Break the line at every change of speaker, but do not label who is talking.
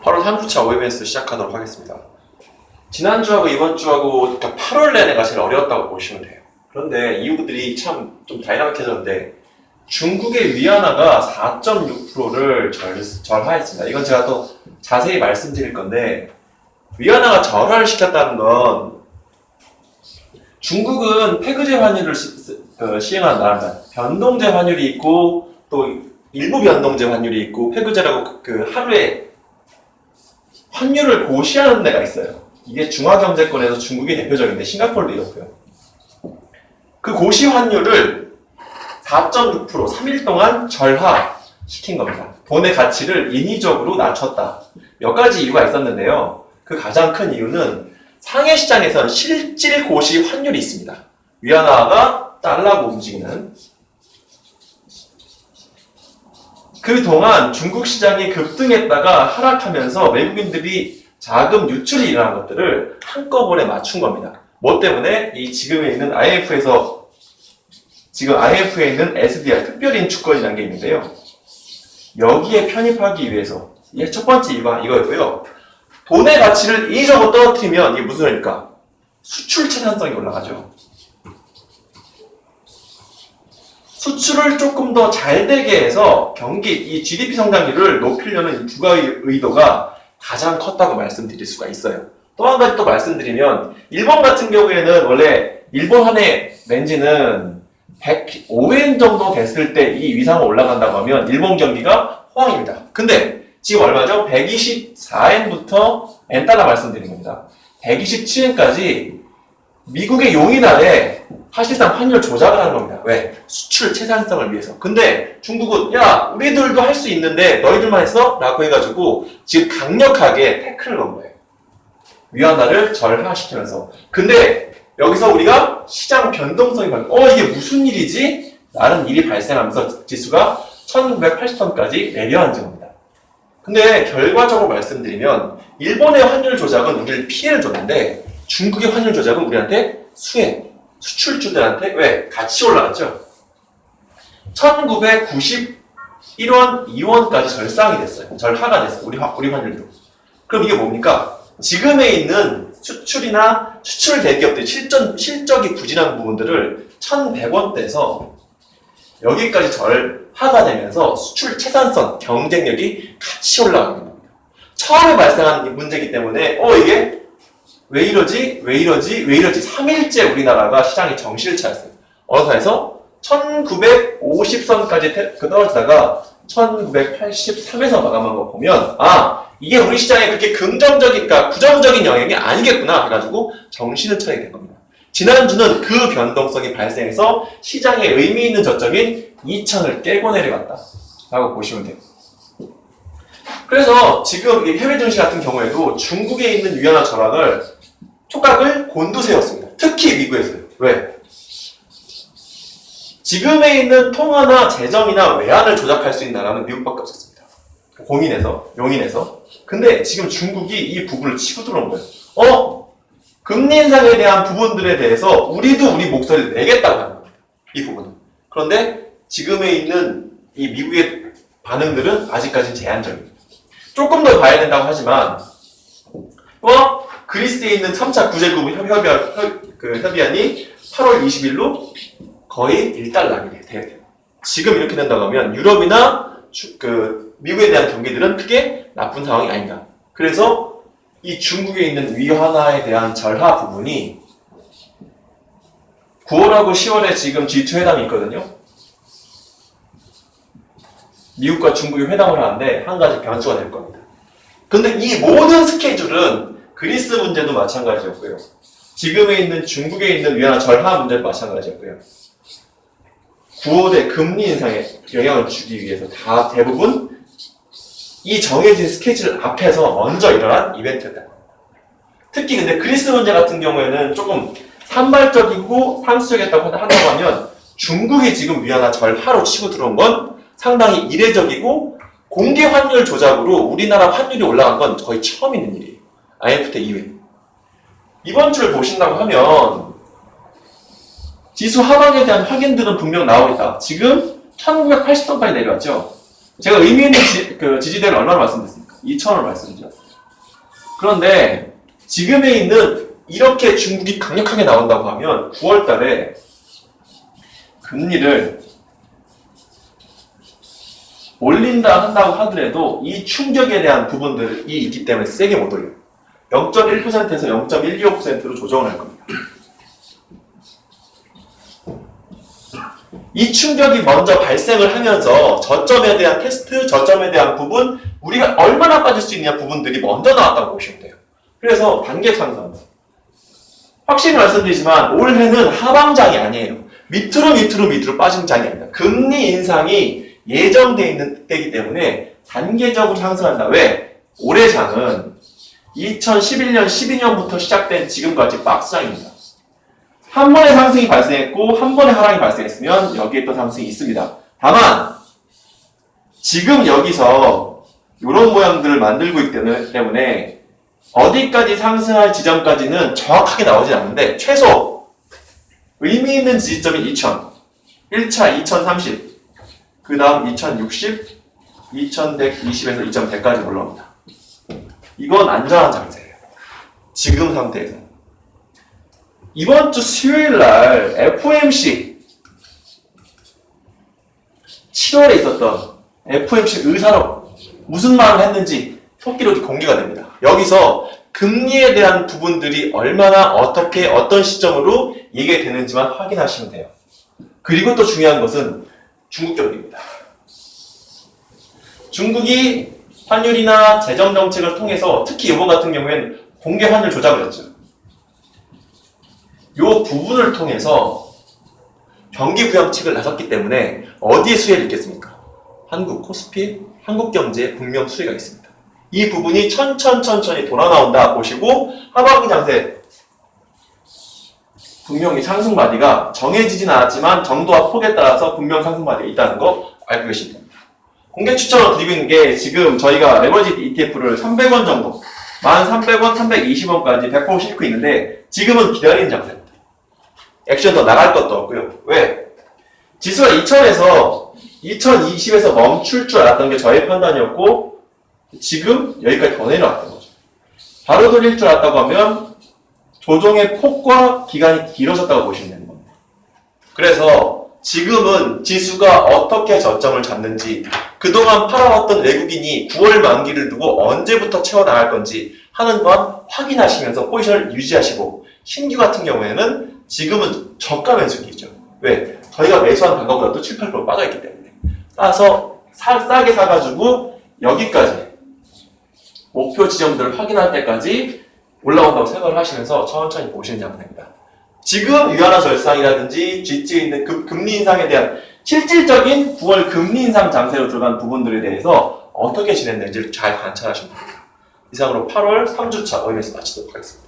8월 3주차 OMS 시작하도록 하겠습니다. 지난주하고 이번주하고 8월 내내가 제일 어려웠다고 보시면 돼요. 그런데 이유들이 참 좀 다이나믹해졌는데 중국의 위안화가 4.6%를 절하했습니다. 이건 제가 또 자세히 말씀드릴 건데 위안화가 절하를 시켰다는 건 중국은 페그제 환율을 시행하는 나라입니다. 변동제 환율이 있고 또 일부 변동제 환율이 있고 페그제라고 그 하루에 환율을 고시하는 데가 있어요. 이게 중화경제권에서 중국이 대표적인데 싱가포르도 이렇고요. 그 고시 환율을 4.6% 3일 동안 절하시킨 겁니다. 돈의 가치를 인위적으로 낮췄다. 몇 가지 이유가 있었는데요. 그 가장 큰 이유는 상해 시장에서는 실질 고시 환율이 있습니다. 위안화가 달러로 움직이는. 그동안 중국 시장이 급등했다가 하락하면서 외국인들이 자금 유출이 일어난 것들을 한꺼번에 맞춘 겁니다. 뭐 때문에? 이 지금에 있는 IMF에 있는 SDR, 특별인 주권이라는 게 있는데요. 여기에 편입하기 위해서 이게 첫 번째 이유가 이거였고요. 돈의 가치를 인위적으로 떨어뜨리면 이게 무슨 소리입니까? 수출 채산성이 올라가죠. 수출을 조금 더 잘 되게 해서 이 GDP 성장률을 높이려는 이 두 가지 의도가 가장 컸다고 말씀드릴 수가 있어요. 또 한 가지 또 말씀드리면 일본 같은 경우에는 원래 일본 한해 렌즈는 105엔 정도 됐을 때 이 위상으로 올라간다고 하면 일본 경기가 호황입니다. 근데 지금 얼마죠? 124엔부터 엔달러 말씀드린 겁니다. 127엔까지 미국의 용인 아래 사실상 환율 조작을 하는 겁니다. 왜? 수출 채산성을 위해서. 근데 중국은 야 우리들도 할 수 있는데 너희들만 했어? 라고 해가지고 지금 강력하게 태클을 넣은 거예요. 위안화를 절하시키면서. 근데 여기서 우리가 시장 변동성이 이게 무슨 일이지? 라는 일이 발생하면서 지수가 1980선까지 내려앉은 겁니다. 근데 결과적으로 말씀드리면 일본의 환율 조작은 우리를 피해를 줬는데 중국의 환율 조작은 우리한테 수출주들한테 왜? 같이 올라갔죠. 1991원, 2원까지 절상이 됐어요. 절하가 됐어요. 우리 환율도. 그럼 이게 뭡니까? 지금에 있는 수출이나 수출 대기업들이 실적이 부진한 부분들을 1,100원대에서 여기까지 절하가 되면서 수출 채산성, 경쟁력이 같이 올라가는 겁니다. 처음에 발생한 문제이기 때문에 이게 왜 이러지? 3일째 우리나라가 시장이 정신을 차렸어요. 어느 선에서 1950선까지 떨어지다가 1983에서 마감한 거 보면 이게 우리 시장에 그렇게 긍정적인가 부정적인 영향이 아니겠구나 해가지고 정신을 차리게 된 겁니다. 지난주는 그 변동성이 발생해서 시장에 의미 있는 저점인 2000을 깨고 내려갔다 라고 보시면 돼요. 그래서 지금 해외 증시 같은 경우에도 중국에 있는 위안화 절하를 촉각을 곤두세웠습니다. 특히 미국에서요. 왜? 지금에 있는 통화나 재정이나 외환을 조작할 수 있는 나라는 미국밖에 없었습니다. 용인에서. 근데 지금 중국이 이 부분을 치고 들어온 거예요. 금리 인상에 대한 부분들에 대해서 우리도 우리 목소리를 내겠다고 하는 겁니다. 이 부분은. 그런데 지금에 있는 이 미국의 반응들은 아직까지는 제한적입니다. 조금 더 봐야 된다고 하지만 그리스에 있는 3차 구제국 협의안이 8월 20일로 거의 일단락이 돼요. 지금 이렇게 된다고 하면 유럽이나 미국에 대한 경기들은 크게 나쁜 상황이 아니다. 그래서 이 중국에 있는 위안화에 대한 절하 부분이 9월하고 10월에 지금 G2 회담이 있거든요. 미국과 중국이 회담을 하는데 한 가지 변수가 될 겁니다. 근데 이 모든 스케줄은 그리스 문제도 마찬가지였고요. 지금에 있는 중국에 있는 위안화 절하 문제도 마찬가지였고요. 9월에 금리 인상에 영향을 주기 위해서 다 대부분 이 정해진 스케줄 앞에서 먼저 일어난 이벤트였다. 특히 근데 그리스 문제 같은 경우에는 조금 산발적이고 상수적이었다고 한다고 하면 중국이 지금 위안화 절하로 치고 들어온 건 상당히 이례적이고 공개 환율 조작으로 우리나라 환율이 올라간 건 거의 처음 있는 일이에요. IMF 때 이후에. 이번 주를 보신다고 하면 지수 하방에 대한 확인들은 분명 나오고 있다. 지금 1980선까지 내려왔죠. 제가 의미 있는 지지대를 얼마나 말씀드렸습니까? 2,000원 말씀드렸어요. 그런데 지금에 있는 이렇게 중국이 강력하게 나온다고 하면 9월 달에 금리를 올린다 한다고 하더라도 이 충격에 대한 부분들이 있기 때문에 세게 못 올려요. 0.1%에서 0.125%로 조정을 할 겁니다. 이 충격이 먼저 발생을 하면서 저점에 대한 테스트, 저점에 대한 부분, 우리가 얼마나 빠질 수 있냐 부분들이 먼저 나왔다고 보시면 돼요. 그래서 단계 상승합니다. 확실히 말씀드리지만 올해는 하방장이 아니에요. 밑으로 빠지는 장이 아닙니다. 금리 인상이 예정되어 있는 때이기 때문에 단계적으로 상승한다. 왜? 올해 장은 2011년, 12년부터 시작된 지금까지 박스장입니다. 한 번의 상승이 발생했고 한 번의 하락이 발생했으면 여기에 또 상승이 있습니다. 다만 지금 여기서 이런 모양들을 만들고 있기 때문에 어디까지 상승할 지점까지는 정확하게 나오진 않는데 최소 의미 있는 지지점이 2000, 1차 2030, 그 다음 2060, 2120에서 2100까지 올라옵니다. 이건 안전한 장세예요. 지금 상태에서. 이번 주 수요일 날 FOMC 7월에 있었던 FOMC 의사록 무슨 말을 했는지 토끼로 공개가 됩니다. 여기서 금리에 대한 부분들이 얼마나 어떻게 어떤 시점으로 얘기가 되는지만 확인하시면 돼요. 그리고 또 중요한 것은 중국 쪽입니다. 중국이 환율이나 재정 정책을 통해서 특히 이번 같은 경우에는 공개 환율 조작을 했죠. 이 부분을 통해서 경기 부양책을 나섰기 때문에 어디에 수혜를 입겠습니까? 한국 코스피, 한국 경제에 분명 수혜가 있습니다. 이 부분이 천천히 돌아 나온다 보시고 하반기 장세 분명히 상승마디가 정해지진 않았지만 정도와 폭에 따라서 분명 상승마디가 있다는 거 알고 계시면 됩니다. 공개 추천을 드리고 있는 게 지금 저희가 레버리지 ETF를 300원 정도 1,300원, 320원까지 100% 싣고 있는데 지금은 기다리는 장세입니다. 액션 더 나갈 것도 없고요. 왜? 지수가 2000에서 2020에서 멈출 줄 알았던 게 저의 판단이었고 지금 여기까지 더 내려왔던 거죠. 바로 돌릴 줄 알았다고 하면 조정의 폭과 기간이 길어졌다고 보시면 되는 겁니다. 그래서 지금은 지수가 어떻게 저점을 잡는지 그동안 팔아왔던 외국인이 9월 만기를 두고 언제부터 채워나갈 건지 하는 건 확인하시면서 포지션을 유지하시고 신규 같은 경우에는 지금은 저가 매수기죠. 왜? 저희가 매수한 단가보다 또 7, 8% 빠져있기 때문에 따라서 싸게 사가지고 여기까지 목표 지점들을 확인할 때까지 올라온다고 생각을 하시면서 천천히 보시는 장면입니다. 지금 위안화 절상이라든지 G지에 있는 금리 인상에 대한 실질적인 9월 금리 인상 장세로 들어간 부분들에 대해서 어떻게 진행되는지를 잘 관찰하시면 됩니다. 이상으로 8월 3주차 OMS 마치도록 하겠습니다.